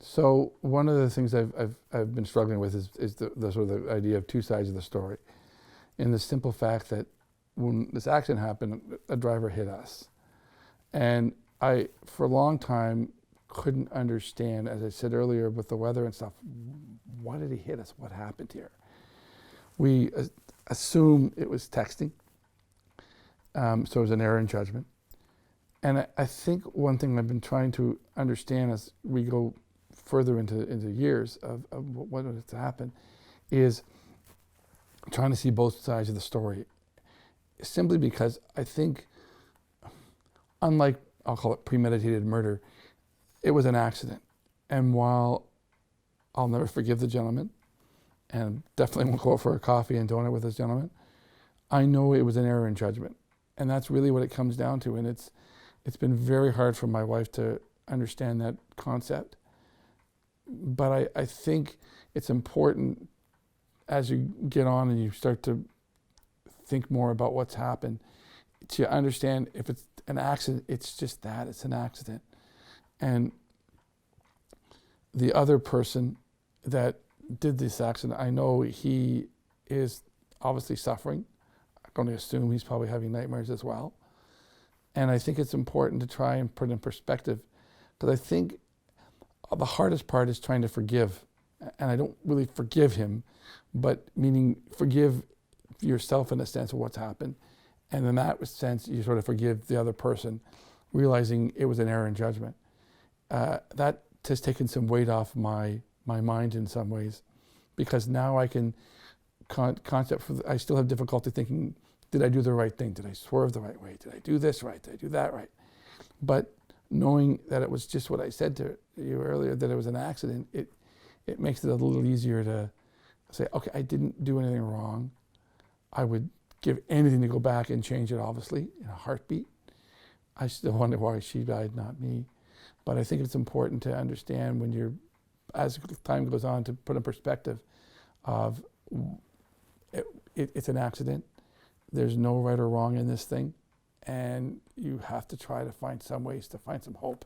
So one of the things I've been struggling with is the sort of the idea of two sides of the story, in the simple fact that when this accident happened, a driver hit us, and I for a long time couldn't understand, as I said earlier, with the weather and stuff. Why did he hit us? What happened here? We assume it was texting, so it was an error in judgment. And I think one thing I've been trying to understand as we go further into years of what has happened is trying to see both sides of the story. Simply because I think, unlike, I'll call it premeditated murder, it was an accident. And while I'll never forgive the gentleman, and definitely won't go out for a coffee and donut with this gentleman, I know it was an error in judgment. And that's really what it comes down to. And it's been very hard for my wife to understand that concept. But I think it's important, as you get on and you start to think more about what's happened, to understand if it's an accident, it's just that, it's an accident. And the other person that did this accident, I know he is obviously suffering. I'm going to assume he's probably having nightmares as well. And I think it's important to try and put in perspective, because I think the hardest part is trying to forgive. And I don't really forgive him, but meaning forgive yourself in a sense of what's happened. And in that sense, you sort of forgive the other person, realizing it was an error in judgment. That has taken some weight off my mind in some ways, because now I can I still have difficulty thinking, did I do the right thing? Did I swerve the right way? Did I do this right? Did I do that right? But knowing that it was just what I said to you earlier, that it was an accident, it makes it a little easier to say, okay, I didn't do anything wrong. I would give anything to go back and change it, obviously, in a heartbeat. I still wonder why she died, not me. But I think it's important to understand when you're, as time goes on, to put in perspective of it's an accident. There's no right or wrong in this thing. And you have to try to find some ways to find some hope.